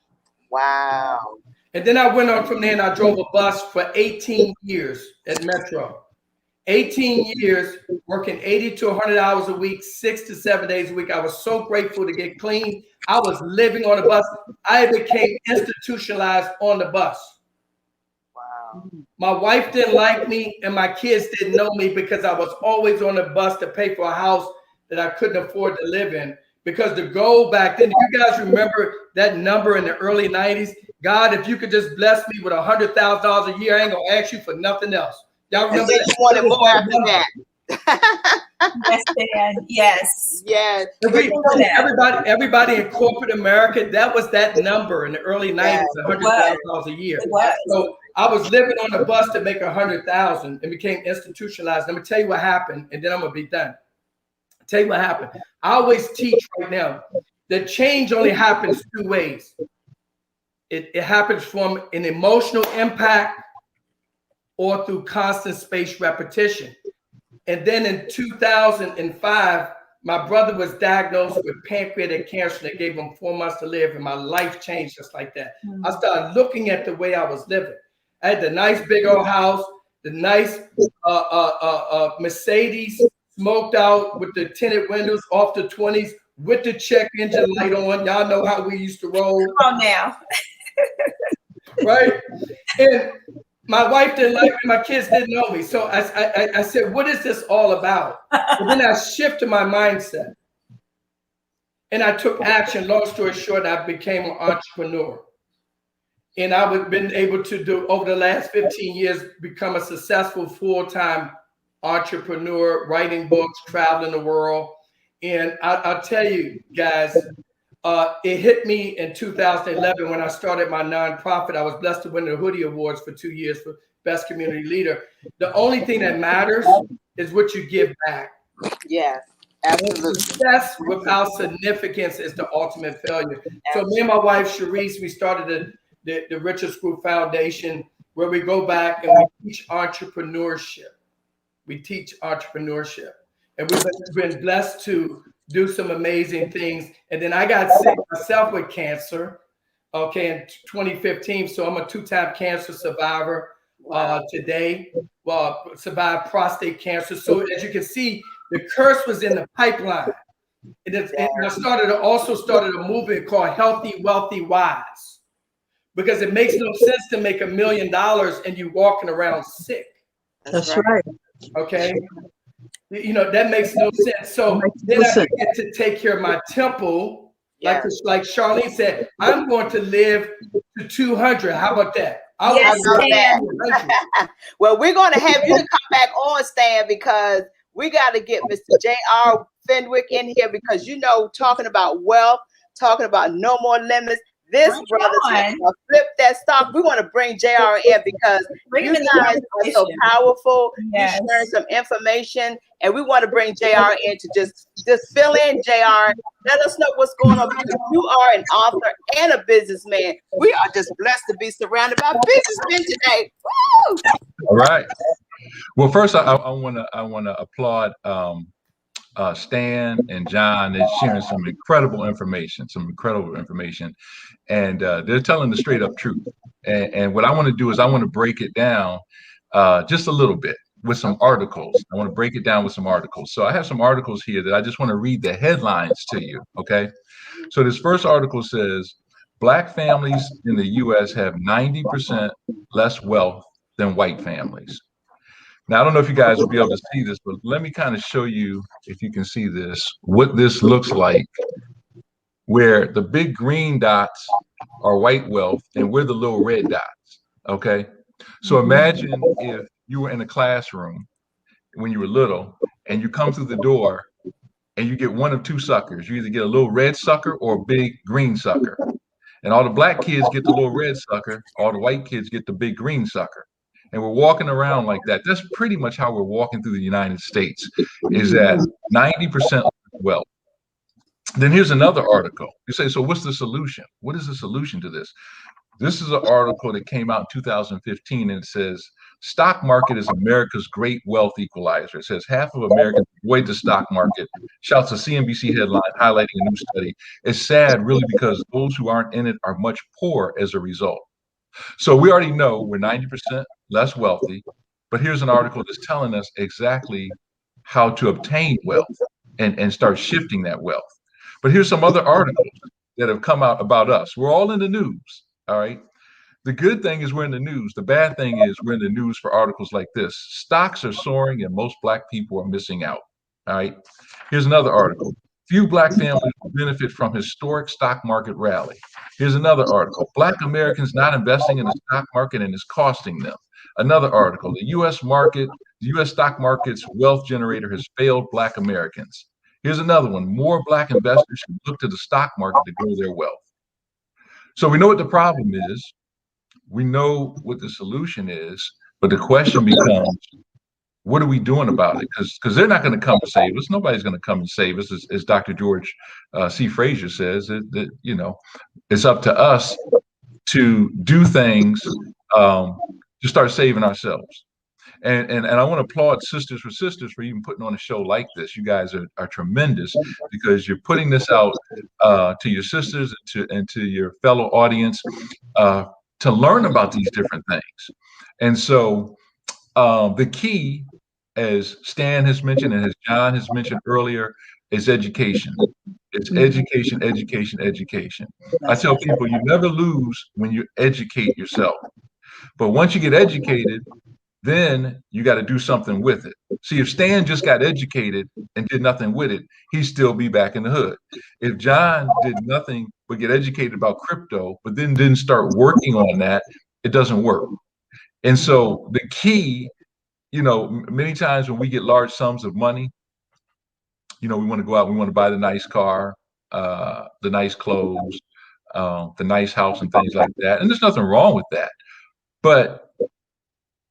Wow. And then I went on from there and I drove a bus for 18 years at Metro. 18 years, working 80 to 100 hours a week, 6 to 7 days a week. I was so grateful to get clean. I was living on the bus. I became institutionalized on the bus. Wow. My wife didn't like me, and my kids didn't know me because I was always on the bus to pay for a house that I couldn't afford to live in. Because the goal back then, you guys remember that number in the early 90s? God, if you could just bless me with $100,000 a year, I ain't gonna ask you for nothing else. Y'all remember and then that? you wanted more after that. Yes, Dan. Yes. Yes. Everybody in corporate America, that was that number in the early 90s, $100,000 a year. It was. So I was living on the bus to make 100,000 and became institutionalized. Let me tell you what happened, and then I'm gonna be done. Tell you what happened. I always teach right now that change only happens two ways. It happens from an emotional impact or through constant spaced repetition. And then in 2005, my brother was diagnosed with pancreatic cancer. They gave him 4 months to live, and my life changed just like that. I started looking at the way I was living. I had the nice big old house, the nice Mercedes, smoked out with the tinted windows off the 20s with the check engine light on. Y'all know how we used to roll. Come on now. Right? And my wife didn't like me. My kids didn't know me. So I said, what is this all about? And then I shifted my mindset. And I took action. Long story short, I became an entrepreneur. And I've been able to do, over the last 15 years, become a successful full-time entrepreneur, writing books, traveling the world. And I'll tell you guys, it hit me in 2011 when I started my nonprofit. I was blessed to win the Hoodie Awards for 2 years for Best Community Leader. The only thing that matters is what you give back. Yes, absolutely. Success without significance is the ultimate failure. So me and my wife, Sharice, we started the Richards Group Foundation, where we go back and we teach entrepreneurship. We teach entrepreneurship. And we've been blessed to do some amazing things. And then I got sick myself with cancer, in 2015. So I'm a 2-time cancer survivor today. Well, survived prostate cancer. So as you can see, the curse was in the pipeline. And I also started a movement called Healthy, Wealthy, Wise. Because it makes no sense to make $1 million and you walking around sick. That's right. Okay. You know, that makes no sense. So then I get to take care of my temple. Like Charlene said, I'm going to live to 200. How about that? Well, we're going to have you to come back on, Stan, because we got to get Mr. J.R. Fenwick in here because, talking about wealth, talking about no more limits. This brother flip that stock. We want to bring JR in because you guys are so powerful. Yes. You're sharing some information, and we want to bring JR in to just fill in. JR, let us know what's going on because you are an author and a businessman. We are just blessed to be surrounded by businessmen today. Woo! All right. Well, first I want to applaud Stan and John. They're sharing some incredible information, and they're telling the straight up truth. And what I want to do is I want to break it down just a little bit with some articles. I want to break it down with some articles. So I have some articles here that I just want to read the headlines to you. Okay. So this first article says, Black families in the U.S. have 90% less wealth than white families. Now, I don't know if you guys will be able to see this, but let me kind of show you, if you can see this, what this looks like, where the big green dots are white wealth and we're the little red dots, okay? So imagine if you were in a classroom when you were little and you come through the door and you get one of two suckers. You either get a little red sucker or a big green sucker. And all the black kids get the little red sucker, all the white kids get the big green sucker. And we're walking around like that. That's pretty much how we're walking through the United States, is that 90% wealth. Then here's another article. You say, so what's the solution? What is the solution to this? This is an article that came out in 2015, and it says, stock market is America's great wealth equalizer. It says half of Americans avoid the stock market, shouts a CNBC headline highlighting a new study. It's sad, really, because those who aren't in it are much poorer as a result. So we already know we're 90% less wealthy, but here's an article that's telling us exactly how to obtain wealth and start shifting that wealth. But here's some other articles that have come out about us. We're all in the news, all right? The good thing is we're in the news. The bad thing is we're in the news for articles like this. Stocks are soaring and most Black people are missing out. All right. Here's another article. Few Black families will benefit from historic stock market rally. Here's another article. Black Americans not investing in the stock market and it's costing them. Another article. The U.S. stock market's wealth generator has failed Black Americans. Here's another one. More Black investors should look to the stock market to grow their wealth. So we know what the problem is. We know what the solution is, but the question becomes, what are we doing about it? Because they're not going to come and save us. Nobody's going to come and save us, as Dr. George C. Frazier says. That you know, it's up to us to do things to start saving ourselves. And I want to applaud Sisters 4Sisters for even putting on a show like this. You guys are tremendous because you're putting this out to your sisters and to your fellow audience to learn about these different things. And so the key, as Stan has mentioned and as John has mentioned earlier, is education. It's education, education, education. I tell people you never lose when you educate yourself. But once you get educated, then you got to do something with it. See, if Stan just got educated and did nothing with it, he'd still be back in the hood. If John did nothing but get educated about crypto, but then didn't start working on that, it doesn't work. And so the key, you know, many times when we get large sums of money, you know, we want to go out, we want to buy the nice car, the nice clothes, the nice house and things like that. And there's nothing wrong with that. But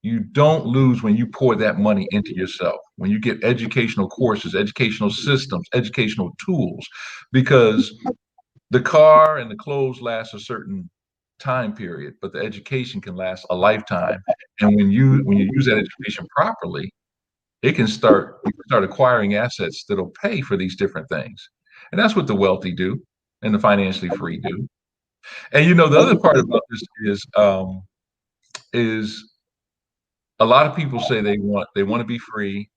you don't lose when you pour that money into yourself, when you get educational courses, educational systems, educational tools, because the car and the clothes last a certain time period, but the education can last a lifetime. And when you use that education properly, you can start acquiring assets that'll pay for these different things. And that's what the wealthy do and the financially free do. And you know, the other part about this is a lot of people say they want to be free,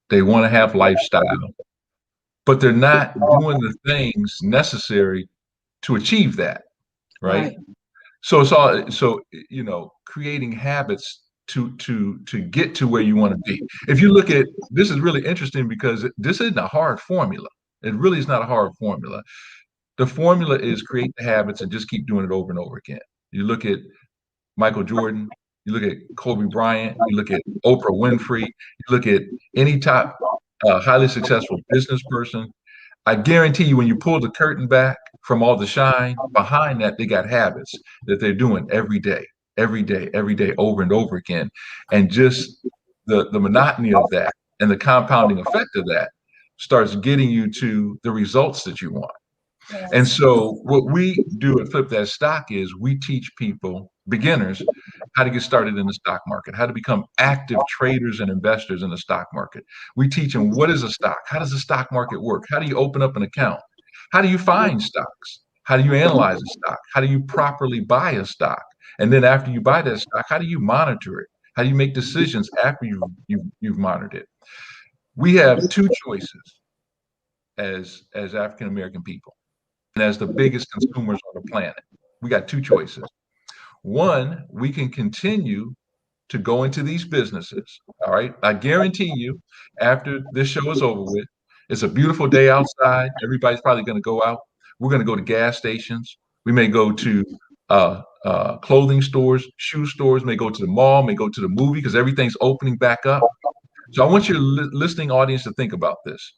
they want to have lifestyle, but they're not doing the things necessary to achieve that, right? So it's all, so you know, creating habits to get to where you want to be. If you look at this, is really interesting because this isn't a hard formula. It really is not a hard formula. The formula is create the habits and just keep doing it over and over again. You look at Michael Jordan, you look at Kobe Bryant, you look at Oprah Winfrey, you look at any top highly successful business person. I guarantee you, when you pull the curtain back from all the shine, behind that, they got habits that they're doing every day, over and over again. And just the monotony of that and the compounding effect of that starts getting you to the results that you want. Yes. And so what we do at Flip That Stock is we teach people, beginners, how to get started in the stock market, how to become active traders and investors in the stock market. We teach them what is a stock, how does the stock market work, how do you open up an account, how do you find stocks, how do you analyze a stock, how do you properly buy a stock, and then after you buy that stock, how do you monitor it, how do you make decisions after you've monitored it. We have two choices as African American people. And as the biggest consumers on the planet, we got two choices. One, we can continue to go into these businesses. All right. I guarantee you, after this show is over with, it's a beautiful day outside. Everybody's probably going to go out. We're going to go to gas stations. We may go to clothing stores, shoe stores, may go to the mall, may go to the movie because everything's opening back up. So I want your listening audience to think about this.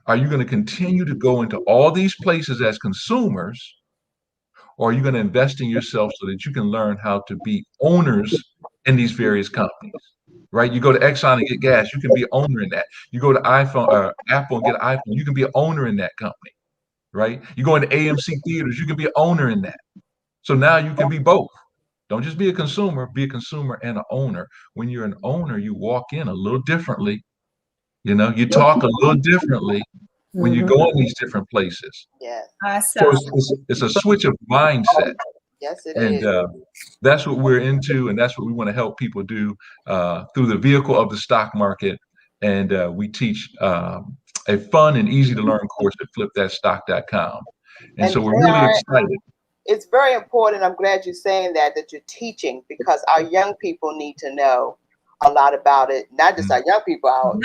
Are you going to continue to go into all these places as consumers, or are you going to invest in yourself so that you can learn how to be owners in these various companies, right? You go to Exxon and get gas, you can be an owner in that. You go to Apple and get an iPhone, you can be an owner in that company, right? You go into AMC theaters, you can be an owner in that. So now you can be both. Don't just be a consumer and an owner. When you're an owner, you walk in a little differently. You know, you talk a little differently when you go in these different places. Yes. So it's a switch of mindset. Yes, it is. And that's what we're into, and that's what we want to help people do through the vehicle of the stock market. And we teach a fun and easy to learn course at flipthatstock.com. And so we're really excited. it's very important. I'm glad you're saying that you're teaching, because our young people need to know a lot about it. Not just our young people,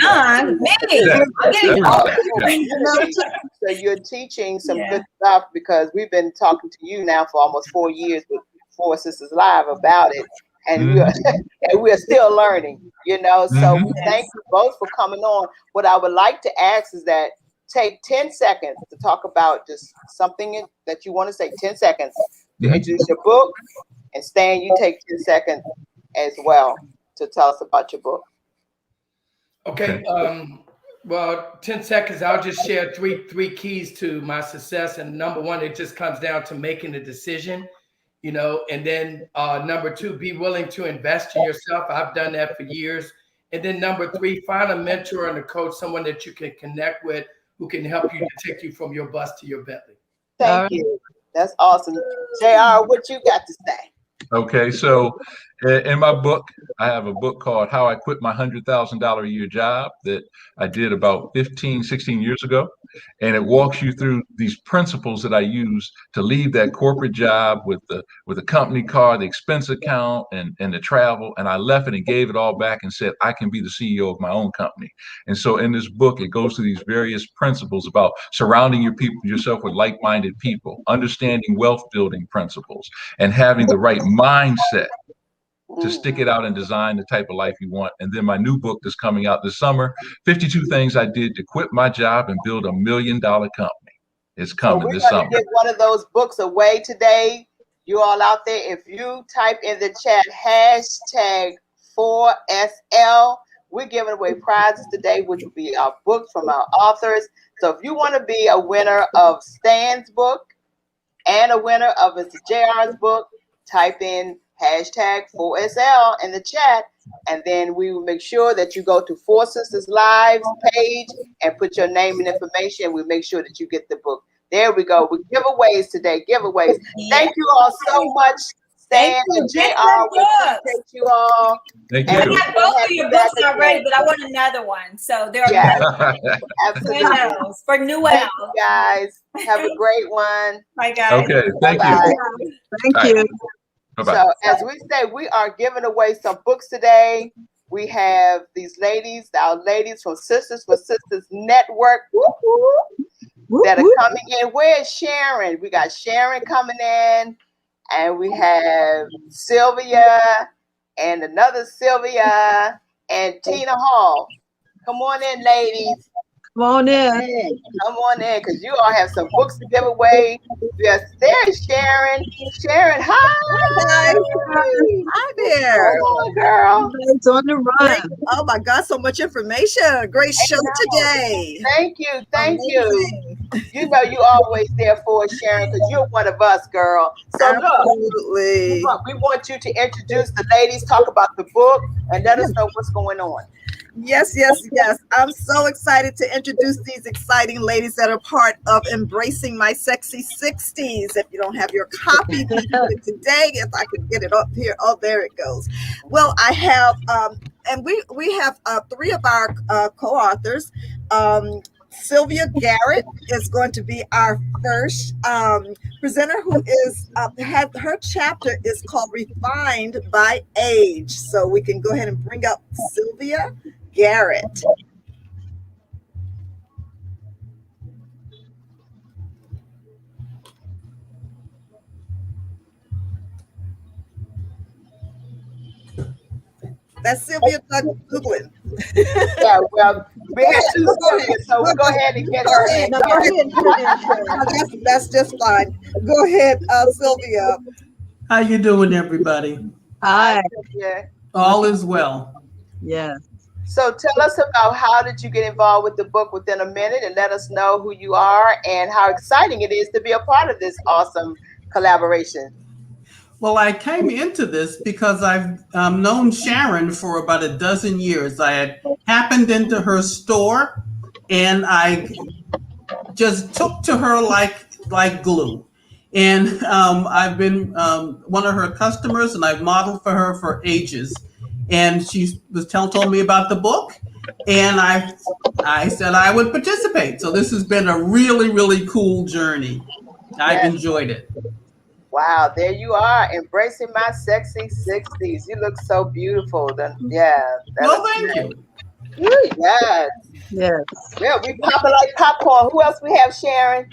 so you're teaching some good stuff, because we've been talking to you now for almost 4 years with 4Sisters Live about it, and we are still learning, So thank you both for coming on. What I would like to ask is that take 10 seconds to talk about just something that you want to say. 10 seconds to introduce your book, and Stan, you take 10 seconds as well to tell us about your book. Okay. Well, 10 seconds. I'll just share three keys to my success. And number one, it just comes down to making a decision, and then number two, be willing to invest in yourself. I've done that for years. And then number three, find a mentor and a coach, someone that you can connect with, who can help you to take you from your bus to your Bentley. Thank you. That's awesome. JR, what you got to say? Okay, so in my book, I have a book called How I Quit My $100,000 a Year Job that I did about 15, 16 years ago. And it walks you through these principles that I use to leave that corporate job with the company car, the expense account, and the travel. And I left it and gave it all back and said, I can be the CEO of my own company. And so in this book, it goes through these various principles about surrounding yourself with like-minded people, understanding wealth building principles, and having the right mindset to stick it out and design the type of life you want. And then my new book that's coming out this summer, 52 Things I Did to Quit My Job and Build $1 Million Company. It's coming this summer. We're going to give one of those books away today. You all out there, if you type in the chat hashtag 4SL, we're giving away prizes today, which will be our books from our authors. So if you want to be a winner of Stan's book and a winner of Mr. JR's book, type in hashtag 4SL in the chat, and then we will make sure that you go to 4Sisters Live's page and put your name and information. We'll make sure that you get the book. There we go. We giveaways today. Giveaways. Thank you all so much, Stan and JR. We appreciate you all. Thank you. I got both of your books already, but I want another one. So there are absolutely for New Thank you guys. Have a great one. Bye, guys. Okay. Thank you. Thank you. Bye-bye. So as we say, we are giving away some books today. We have these ladies, our ladies from Sisters for Sisters Network, that are coming in. Where is Sharon? We got Sharon coming in, and we have Sylvia and another Sylvia and Tina Hall. Come on in, ladies. Come on in. Come on in, because you all have some books to give away. Yes, there's Sharon. Sharon, hi. Hi there. Hello, girl. It's on the run. Oh my God, so much information. Great show today. Thank you. Thank you. You know you always there for us, Sharon, because you're one of us, girl. So absolutely. Look, we want you to introduce the ladies, talk about the book, and let us know what's going on. Yes. I'm so excited to introduce these exciting ladies that are part of Embracing My Sexy 60s. If you don't have your copy today, if I could get it up here. Oh, there it goes. Well, I have, and we have three of our co-authors. Sylvia Garrett is going to be our first presenter, who is her chapter is called Refined by Age. So we can go ahead and bring up Sylvia Garrett. That's Sylvia Googling. Yeah, well, we have two Sylvia, so we'll go ahead and get her in. That's just fine. Go ahead, Sylvia. How you doing, everybody? Hi. Yeah. All is well. Yes. So tell us about how did you get involved with the book within a minute, and let us know who you are and how exciting it is to be a part of this awesome collaboration. Well, I came into this because I've known Sharon for about a dozen years. I had happened into her store, and I just took to her like glue. And I've been one of her customers, and I've modeled for her for ages. And she was told me about the book, and I said I would participate. So this has been a really, really cool journey. I've enjoyed it. Wow, there you are, embracing my sexy 60s. You look so beautiful. Yeah, that Well, looks thank great. you. Yes. Yes. Yeah, we popping like popcorn. Who else we have, Sharon?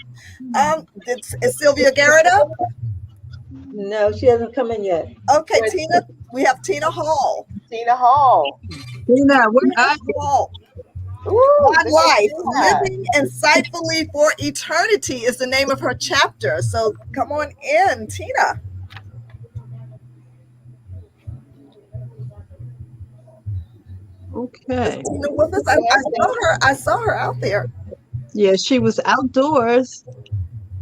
Is Sylvia Garrett up? No, she hasn't come in yet. Okay, With Tina. We have Tina Hall. Tina Hall. Tina, where Tina are you? Hall. Ooh, One look at Life, that. Living Insightfully for Eternity is the name of her chapter. So come on in, Tina. Is Okay. Tina with us? I saw her out there. Yeah, she was outdoors.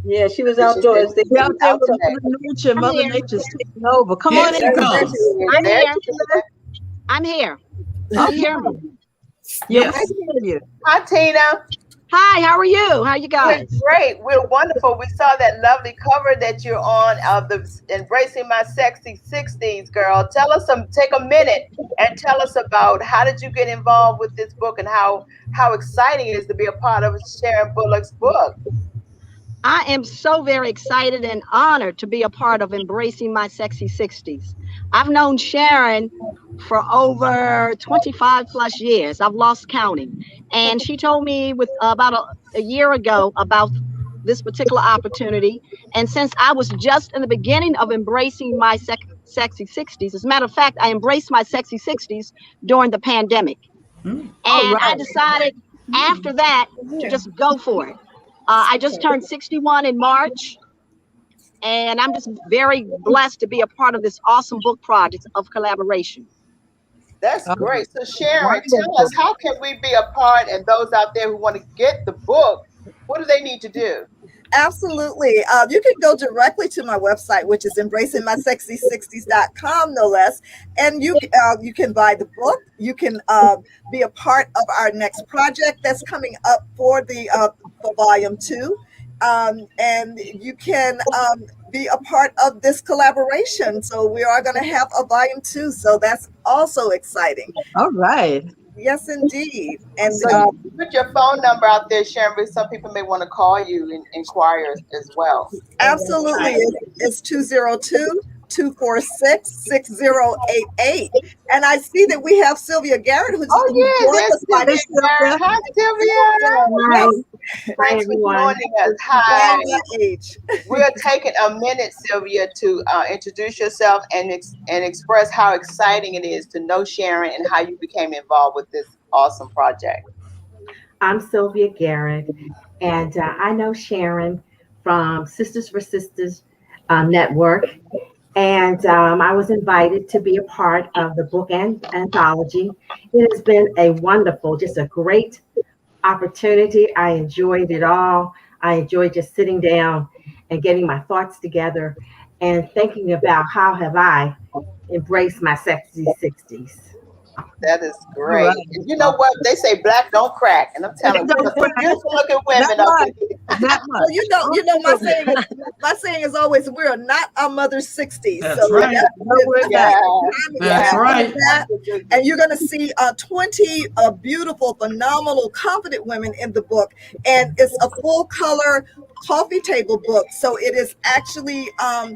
Yeah, she was She said outdoors. she She was out there out with today. Mother Nature. I'm Mother here. Nature's taking over. Come Here on she in. There comes. she is. I'm There here. she is. I'm here. Can you hear me? Yeah, Yes. we can hear you. Hi, Tina. Hi, how are you? How you We're guys? great. We're wonderful. We saw that lovely cover that you're on of the Embracing My Sexy 60s, girl. Take a minute and tell us about how did you get involved with this book and how exciting it is to be a part of Sharon Bullock's book. I am so very excited and honored to be a part of Embracing My Sexy 60s. I've known Sharon for over 25 plus years. I've lost counting. And she told me with about a year ago about this particular opportunity. And since I was just in the beginning of embracing my sexy 60s, as a matter of fact, I embraced my sexy 60s during the pandemic. All And I right. decided after that to just go for it. I just turned 61 in March, and I'm just very blessed to be a part of this awesome book project of collaboration. That's Oh, great. So Sharon, tell wonderful. us, how can we be a part, and those out there who want to get the book, what do they need to do? Absolutely. You can go directly to my website, which is embracingmysexy60s.com, no less. And you can buy the book. You can be a part of our next project that's coming up for for volume 2. And you can be a part of this collaboration. So we are going to have a volume 2. So that's also exciting. All right. Yes, indeed. And So you put your phone number out there, Sharon, because some people may want to call you and inquire as well. absolutely, it's 202-246-6088. And I see that we have Sylvia Garrett who Oh yeah, joined there's us by Sylvia Garrett. Hi, Sylvia. yes, Thanks for joining us. Hi. and my age. We're taking a minute, Sylvia, to introduce yourself and express how exciting it is to know Sharon and how you became involved with this awesome project. I'm Sylvia Garrett, and I know Sharon from Sisters for Sisters Network. And I was invited to be a part of the book anthology. It has been a wonderful, just a great opportunity. I enjoyed it all. I enjoyed just sitting down and getting my thoughts together and thinking about how have I embraced my sexy 60s. That is All great. right. And you know what? They say black don't crack. And I'm telling you, Don't some beautiful looking women Not up much. in here. Not Well, much. my saying is always we're not our mother's 60s. That's So right. Yeah, That's right. And you're going to see 20 beautiful, phenomenal, confident women in the book. And it's a full color coffee table book. So it is actually a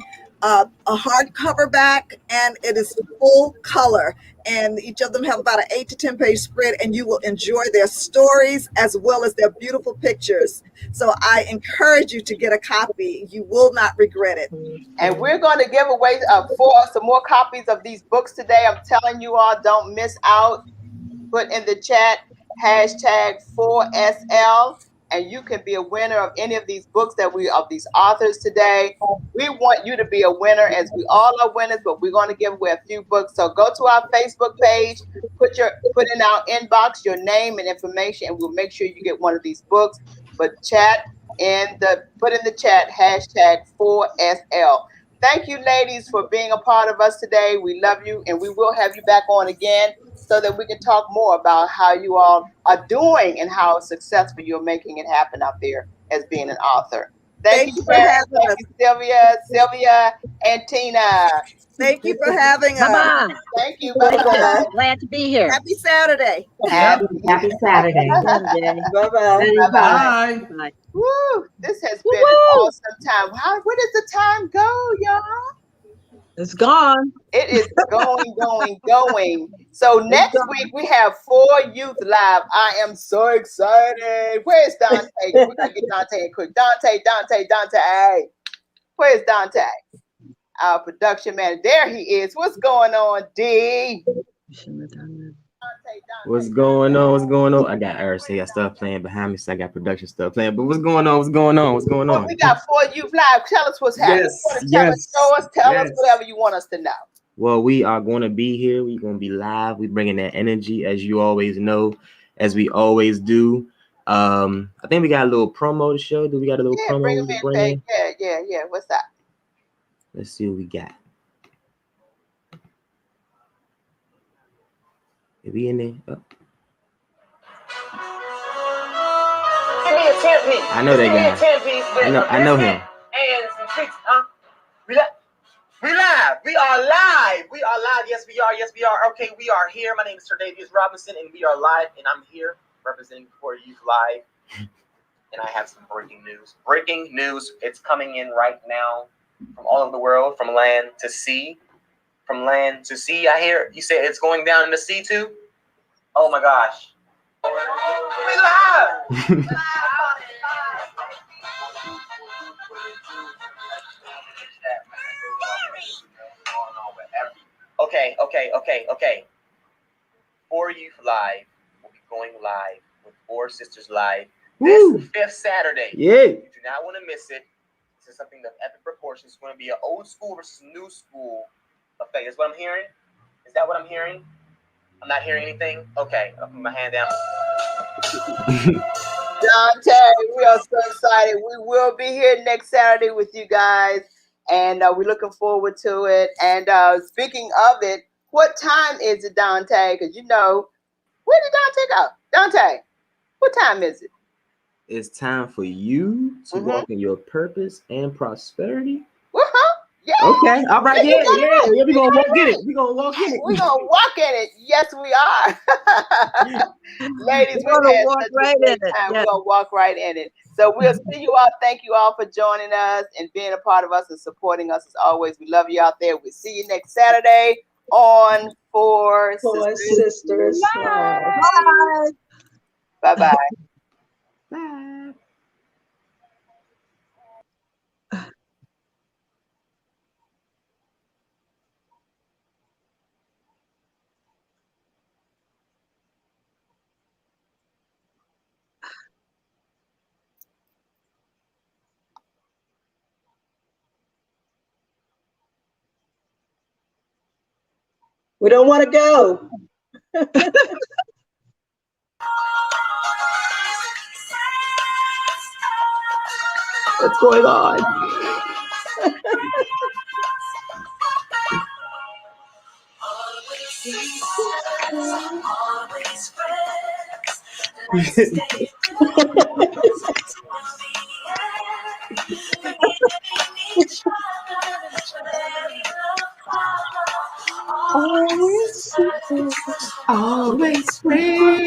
hardcover back, and it is full color. And each of them have about an 8 to 10 page spread, and you will enjoy their stories as well as their beautiful pictures. So I encourage you to get a copy. You will not regret it. And we're going to give away some more copies of these books today. I'm telling you all, don't miss out. Put in the chat hashtag 4SL, and you can be a winner of any of these books of these authors today. We want you to be a winner, as we all are winners, but we're going to give away a few books. So go to our Facebook page, put in our inbox your name and information, and we'll make sure you get one of these books. But put in the chat hashtag 4SL. Thank you, ladies, for being a part of us today. We love you, and we will have you back on again so that we can talk more about how you all are doing and how successful you're making it happen out there as being an author. Thank you, for Sharon. having Thank us. you, Sylvia, and Tina. Thank you for having us. Bye-bye. Thank you. Thank you. Bye-bye. Glad to be here. Happy Saturday. Happy Happy Saturday. Saturday. Bye-bye. Bye. Bye. Bye. Woo! This has been an Woo-woo. awesome time. Where does the time go, y'all? It's gone. It is going. So next week we have 4 Youth Live. I am so excited. Where's Dante? We gotta get Dante in quick. Dante. Where's Dante? Our production man. There he is. What's going on, D? What's going on? I got RC stuff playing behind me, so I got production stuff playing. But what's going on? Well, we got 4 Youth Live. Tell us what's happening. Tell us whatever you want us to know. Well, we are going to be here. We're going to be live. We're bringing that energy, as you always know, as we always do. I think we got a little promo to show. Do we got a little promo bring to them bring in? Yeah. What's that? Let's see what we got. Are we in there? Oh. I know that guy. I know him. We live. We are live. Yes, we are. Okay, we are here. My name is Sir Davius Robinson, and we are live. And I'm here representing 4 Youth Live. And I have some breaking news. Breaking news. It's coming in right now from all over the world, from land to sea. From land to sea. I hear you say it's going down in the sea too. Oh my gosh. We live. Okay. 4 Youth Live will be going live with 4Sisters Live this 5th Saturday. Yeah. You do not want to miss it. This is something of epic proportions. It's going to be an old school versus new school effect. Is what I'm hearing? Is that what I'm hearing? I'm not hearing anything? Okay, I'll put my hand down. Dante, we are so excited. We will be here next Saturday with you guys, and we're looking forward to it. And speaking of it, what time is it, Dante? Because you know, where did Dante go? Dante, what time is it? It's time for you to walk in your purpose and prosperity. Yeah. Okay. All right. Yeah. We're gonna walk in it. We're gonna walk in it. Yes, we are. Ladies, we're gonna walk right in it. We're gonna walk right in it. So we'll see you all. Thank you all for joining us and being a part of us and supporting us as always. We love you out there. We'll see you next Saturday on 4 Sisters. Bye. Bye. Bye. We don't want to go. What's going on? Always friends.